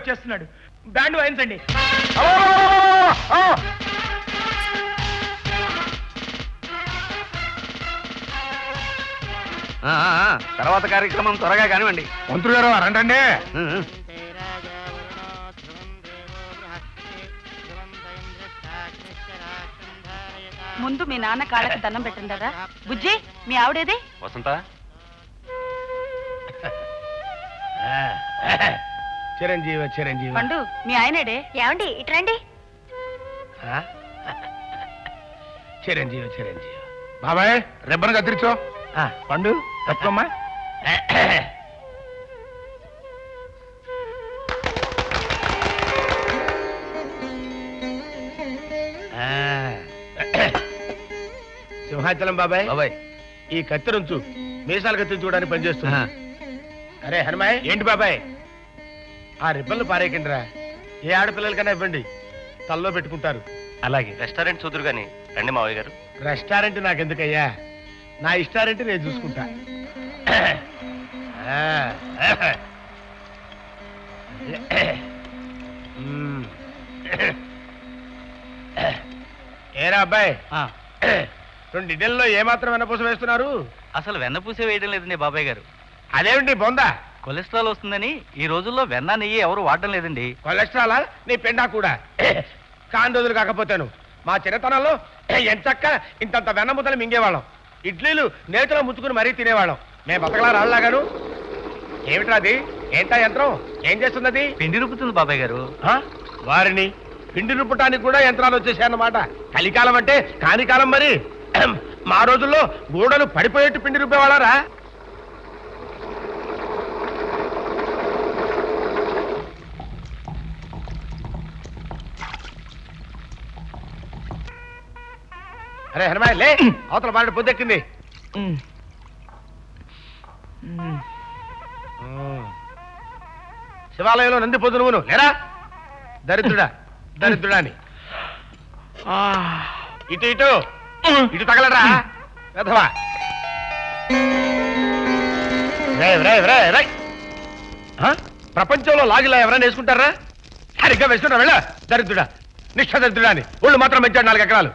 వచ్చేస్తున్నాడు. బ్యాండ్ వాయించండి. తర్వాత కార్యక్రమం త్వరగా కానివ్వండి. మంత్రులు గారు రండి. ముందు మీ నాన్న కాళ్ళకి దండం పెట్టండి. బుజ్జి, మీ ఆవిడేది? వసంత, చిరంజీవి చిరంజీవి. పండు, మీ ఆయనేడే? ఏమండి ఇట్రండి. చిరంజీవి చిరంజీవి. బాబాయ్ రిబ్బన్ కత్తిరించో. పండు తప్పమ్మా. సింహాచలం బాబాయ్, ఈ కత్తిరించు మీసాలు కత్తిరించుకోవడానికి పనిచేస్తున్నా. అరే హనుమాయ్, ఏంటి బాబాయ్ ఆ రిబ్బన్లు పారేయకండిరా. ఏ ఆడపిల్లలకైనా ఇవ్వండి, తల్లో పెట్టుకుంటారు. అలాగే. రెస్టారెంట్ చూదురు గాని రండి మావయ్య గారు. రెస్టారెంట్ నాకెందుకయ్యా, నా ఇష్టారెంట్ నేను చూసుకుంటా. ఏరా అబ్బాయి, 2 ఇడ్లీల్లో ఏమాత్రం వెన్నపూస వేస్తున్నారు? అసలు వెన్నపూసే వేయడం లేదండి బాబాయ్ గారు. అదేమిటి బొందా? కొలెస్ట్రాల్ వస్తుందని ఈ రోజుల్లో వెన్న నెయ్యి ఎవరు వాడడం లేదండి. కొలెస్ట్రాలా? నీ పెండా కూడా కాని రోజులు కాకపోతాను. మా చిన్నతనంలో ఎంచక్క ఇంతంత వెన్నముద్దలు మింగేవాళ్ళం. ఇడ్లీలు నేతిలో ముచ్చుకుని మరీ తినేవాళ్ళం. మేము బతకలా రాళ్ళలాగాను. ఏమిట్రా అది? ఏంటా యంత్రం? ఏం చేస్తున్నది? పిండి రుబ్బుతుంది బాబాయ్ గారు. వారిని పిండి రుబ్బటానికి కూడా యంత్రాలు వచ్చేసాయన్నమాట. కలికాలం అంటే కాని కాలం మరి. మా రోజుల్లో గోడలు పడిపోయేట్టు పిండి రుబ్బేవాళ్ళరా? అరే హనుమాయ్ లే, అవతల బాగా పొద్దెక్కింది. శివాలయంలో నంది పొద్దు నువ్వును లేరా? దరిద్రుడా దరిద్రుడా అని. ఇటు ఇటు ఇటు తగలరా వెధవా. ప్రపంచంలో లాగిలా ఎవరైనా వేసుకుంటారా? సరిగ్గా వేసుకున్నా వెళ్ళ. దరిద్రుడా, నిష్ఠ దరిద్రుడా అని. ఒళ్ళు మాత్రం పెంచాడు 4 ఎకరాలు.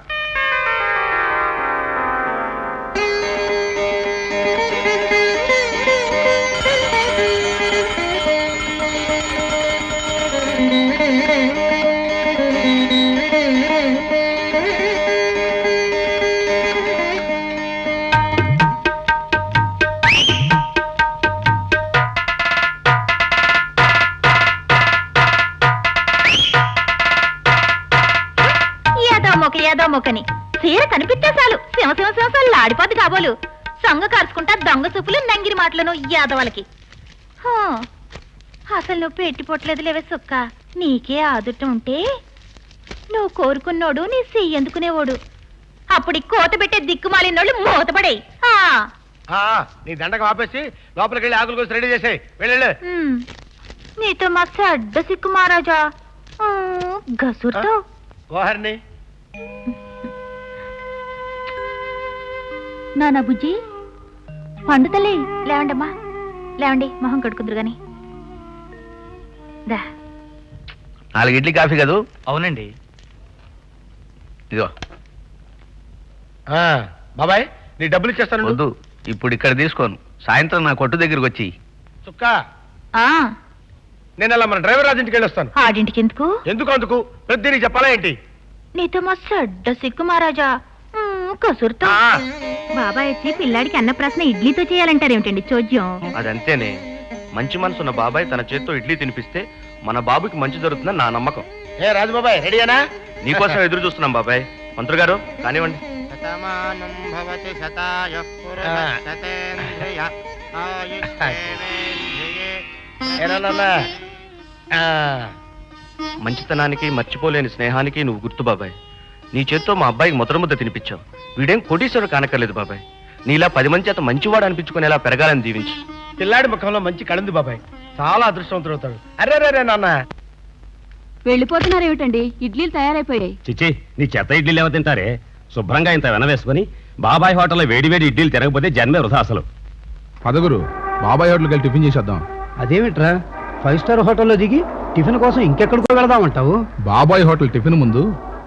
ఏదో మొక్కని చీర కనిపిస్తే చాలు సింహసింహ ఆడిపోద్ది కాబోలు. సొంగ కరుచుకుంటా దొంగ చూపులు నంగిరి మాటలను యాదవాళ్ళకి. అసలు నువ్వు పెట్టిపోట్లేదు లేవే సుక్క. నీకే ఆదుట్టం ఉంటే నువ్వు కోరుకున్నోడు నీ చెయ్యందుకునేవాడు. అప్పుడు కోత పెట్టే దిక్కుమాలినోళ్ళు మూతపడే. నీ దండకం ఆపేసి లోపలికి వెళ్ళి ఆకుల కోసం రెడీ చేసేయి. వెళ్ళు. నీతో మా చెడ్డ సిక్కు మహారాజా. గసురుతో ఓహర్ని నానా బుజ్జి పండు తల్లి లేవండమ్మా, లేవండి మొహం కడుకుందరు గాని. 4 ఇడ్లీ కాఫీ కదూ? అవునండి. ఇదిగో బాబాయ్, నీ డబ్బులు ఇచ్చేస్తాను. వద్దు, ఇప్పుడు ఇక్కడ తీసుకోను. సాయంత్రం నా కొట్టు దగ్గరికి వచ్చి. చుక్క, నేను అలా మన డ్రైవర్ రాజు ఇంటికి వెళ్ళి వస్తాను. ఆడింటికి ఎందుకు? ఎందుకు అందుకు ప్రతి నీకు చెప్పాలా ఏంటి? నీతో మా చెడ్డ సిక్కు మహారాజా. కసురుతో బాబాయ్ వచ్చి పిల్లాడికి అన్న ప్రశ్న ఇడ్లీతో చేయాలంటారేమిటండి చోద్యం? అదంతేనే. మంచి మనసున్న బాబాయ్ తన చేత్తో ఇడ్లీ తినిపిస్తే మన బాబుకి మంచి జరుగుతుందని నా నమ్మకం. ఏ రాజుబాబాయ్, రెడీయేనా? నీకోసం ఎదురు చూస్తున్నాం బాబాయ్. మంత్రి గారు కానివ్వండి. మంచితనానికి మర్చిపోలేని స్నేహానికి నువ్వు గుర్తు బాబాయ్. నీ చేత్తో మా అబ్బాయికి మొదటి ముద్ద తినిపించావు. వీడేం కోటీశ్వరుడు కానక్కర్లేదు బాబాయ్. నీలా 10 మంది చేత మంచివాడు అనిపించుకునేలా పెరగాలని దీవించు. పిల్లాడి ముఖంలో మంచి కళంది బాబాయ్. చాలా అదృష్టవంతుడు అవుతాడు. అరే నాన్న, వెళ్ళిపోతున్నారేమిటండి? ఇడ్లీలు తయారైపోయాయి. చిచ్చి, నీ చెత్త ఇడ్లీలు ఏమో తింటారే? శుభ్రంగా ఇంత వెనవేసుకుని బాబాయ్ హోటల్లో వేడి ఇడ్లీలు తిరగకపోతే జన్మే వృధా అసలు. పదగురు బాబాయ్ హోటల్కి వెళ్ళి టిఫిన్ చేసేద్దాం. అదేమిట్రా 5 స్టార్ హోటల్లో దిగి టిఫిన్ కోసం ఇంకెక్కడికో వెళదామంటావు? బాబాయ్ హోటల్ టిఫిన్ ముందు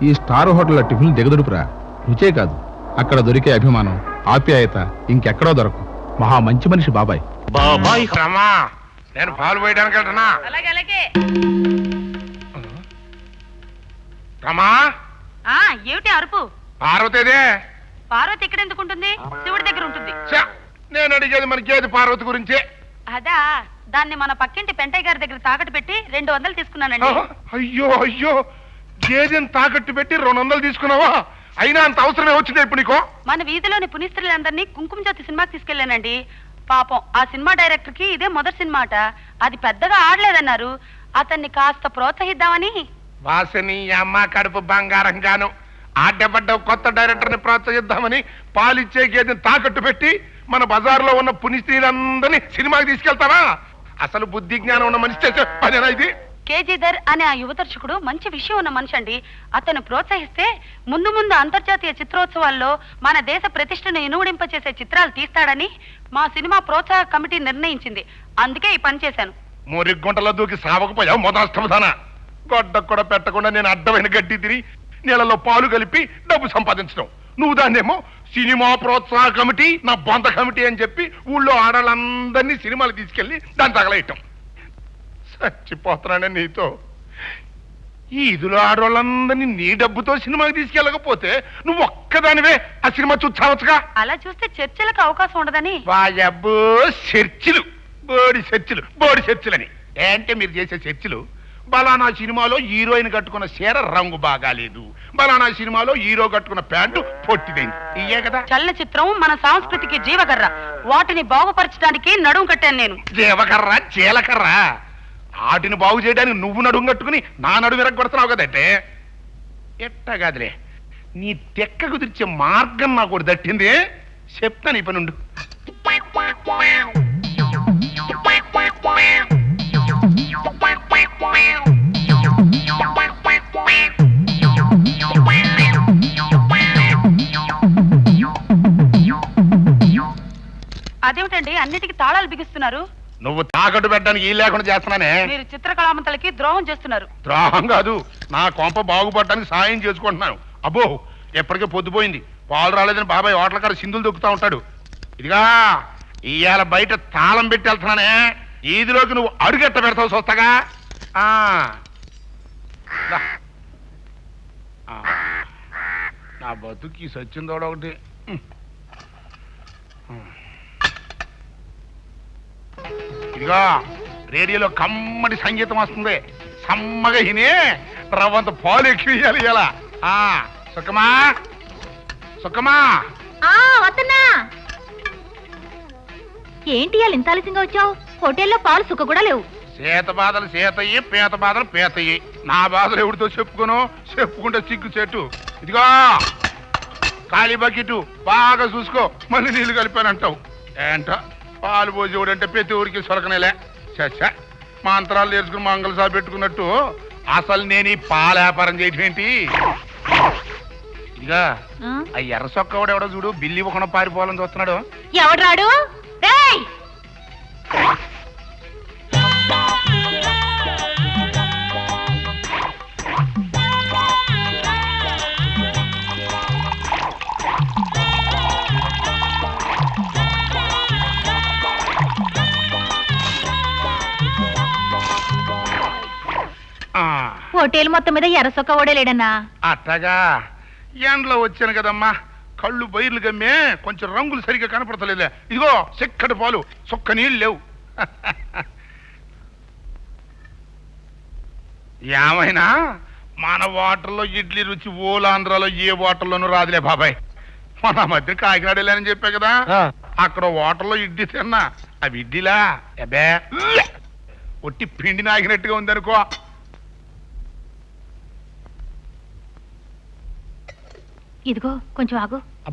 ఈ స్టార్ హోటల్ టిఫిన్ దిగదుడుపురా. రుచే కాదు, అక్కడ దొరికే అభిమానం, ఆప్యాయత ఇంకెక్కడో దొరకు. మహా మంచి మనిషి బాబాయ్. బాబాయ్ రమా, నేను పాలు పోయడానికి వెళ్తున్నా. అలాగే అలాగే. రమా, ఏమిటి అరుపు? పార్వతేదే? పార్వతి ఇక్కడ ఎందుకు ఉంటుంది? శివుడి దగ్గర ఉంటుంది. ఛ, నేను అడిగేది మన గేదె పార్వతి గురించే. అదా, దాన్ని మన పక్కింటి పెంటయ్య గారి దగ్గర తాకట్టు పెట్టి 200 తీసుకున్నానండి. అయ్యో అయ్యో, గేదెని తాకట్టు పెట్టి 200 తీసుకున్నావా? అయినా అంత అవసరమే వచ్చింది ఇప్పుడు నీకో? మన వీధిలోని పునిస్త్రీలందరినీ కుంకుమ జ్యోతి సినిమాకి తీసుకెళ్లానండి. పాపం ఆ సినిమా డైరెక్టర్ కి ఇదే మొదటి సినిమా అట. అది పెద్దగా ఆడలేదన్నారు. అతన్ని కాస్త ప్రోత్సహిద్దామని. వాసని అమ్మ కడుపు బంగారం గాను ఆడ్డపడ్డ కొత్త డైరెక్టర్ ని ప్రోత్సహిద్దామని పాలిచ్చే గేదెని తాకట్టు పెట్టి మన బజార్లో ఉన్న పునిస్త్రీలందరినీ సినిమాకి తీసుకెళ్తావా? అసలు బుద్ధి జ్ఞానం ఉన్న మనిషి చేసే పనేనా ఇది? కేజీధర్ అనే ఆ యువదర్శకుడు మంచి విషయం ఉన్న మనిషి అండి. అతను ప్రోత్సహిస్తే ముందు ముందు అంతర్జాతీయ చిత్రోత్సవాల్లో మన దేశ ప్రతిష్టను ఇనువడింపచేసే చిత్రాలు తీస్తాడని మా సినిమా ప్రోత్సాహ కమిటీ నిర్ణయించింది. అందుకే ఈ పని చేశాను. మురిగుంటలో దూకి సావకపోయావు మొదలష్టమదానా. గొడ్డకు కూడా పెట్టకుండా నేను అడ్డమైన గడ్డి తిని నీళ్ళలో పాలు కలిపి డబ్బు సంపాదించడం. నువ్వు దాన్నేమో సినిమా ప్రోత్సాహ కమిటీ, నా బొంత కమిటీ అని చెప్పి ఊళ్ళో ఆడాళ్ళందరినీ సినిమాలు తీసుకెళ్లి దాన్ని తగలేయటం. చచ్చిపోతున్నానే నీతో. ఈ ఇదిలో ఆడవాళ్ళందరినీ నీ డబ్బుతో సినిమాకి తీసుకెళ్ళకపోతే నువ్వు ఒక్కదానివే ఆ సినిమా చూసావచ్చుగా. అలా చూస్తే చర్చలకు అవకాశం ఉండదని. వాయబ్బో, చర్చిలు, బోడి చర్చిలని. ఏంటే మీరు చేసే చర్చిలు? బలానా సినిమాలో హీరోయిన్ కట్టుకున్న చీర రంగు బాగాలేదు, బలానా సినిమాలో హీరో కట్టుకున్న ప్యాంటు పొట్టిదైంది, ఇయే కదా. చలనచిత్రం మన సంస్కృతికి జీవకర్ర. వాటిని బాగుపరచడానికి నడుం కట్టాను నేను. జీవకర్ర, జీలకర్ర. వాటిని బాగు చేయడానికి నువ్వు నడుం కట్టుకుని నా నడుం విరగొడుతున్నావు కదంటే. ఎట్టగాదిలే, నీ తెక్క కుదిర్చే మార్గం నాకు ఒకటి దట్టింది. చెప్తాను ఈ పనుండు. అదేమిటండి అన్నిటికీ తాళాలు బిగిస్తున్నారు? నువ్వు తాకట్టు పెట్టడానికి ఈ లేకుండా చేస్తున్నానే. మీరు చిత్రకళామంతలకి ద్రోహం చేస్తున్నారు. ద్రోహం కాదు, నా కొంప బాగుపడటానికి సాయం చేసుకుంటున్నాను. అబ్బో, ఎప్పటికే పొద్దుపోయింది, పాలు రాలేదని బాబాయ్ హోటల్ కాడ సింధులు దొక్కుతా ఉంటాడు. ఇదిగా ఇవాళ బయట తాళం పెట్టి వెళ్తున్నానే, ఈదిలోకి నువ్వు అడుగెట్ట పెడతావు చూస్తాగా. నా బతుకి సచ్చిందోడ ఒకటి. ఇదిగా రేడియోలో కమ్మటి సంగీతం వస్తుంది, సమ్మగా విని రవ్వంత పాలు ఎక్కువ ఇయ్యాలి ఇలా. సుఖమా సుఖమా. వస్తున్నా. ఏంటి ఇవాళ ఇంత ఆలస్యంగా వచ్చావు? హోటల్లో పాలు సుఖ కూడా లేవు. సీత బాధలు సీతయ్యి, పీత బాధలు పీతయ్యి. నా బాధలు ఎవరితో చెప్పుకోను, చెప్పుకుంటే సిగ్గు చెట్టు. ఇదిగో ఖాళీ బకెట్ బాగా చూసుకో, మళ్ళీ నీళ్లు కలిపానంటావు. ఏంట పాలు పోసేవాడు అంటే ప్రతి ఊరికి సొరకనేలే. చచ్చా, మా అంతరాలు నేర్చుకుని మంగళసారి పెట్టుకున్నట్టు అసలు నేను ఈ పాల వ్యాపారం చేయటం ఏంటి? ఇదిగా ఆ ఎర్ర సొక్క ఎవడో చూడు, బిల్లి ఒక పారిపోవాలని చూస్తున్నాడు. ఎవడు రాడు? హోటల్ మొత్తం మీద ఎర్రసొక్క ఓడలేడన్నా. అట్టగా ఎండ్లో వచ్చాను కదమ్మా, కళ్ళు బయర్లు గమ్మే, కొంచెం రంగులు సరిగ్గా కనపడతలేదులే. ఇదిగో చిక్కటి పాలు, చొక్క నీళ్ళు లేవు. ఏమైనా మన వాటర్లో ఇడ్లీ రుచి ఓలాంధ్రలో ఏ వాటర్లోనూ రాదులే బాబాయ్. మన మధ్య కాకినాడ వెళ్ళానని చెప్పా కదా, అక్కడ వాటర్లో ఇడ్లీ తిన్నా. అవి ఇడ్లీలా అబ్బే, ఒట్టి పిండి నాగినట్టుగా ఉందనుకో. ఇదిగో కొంచెం ఆగు.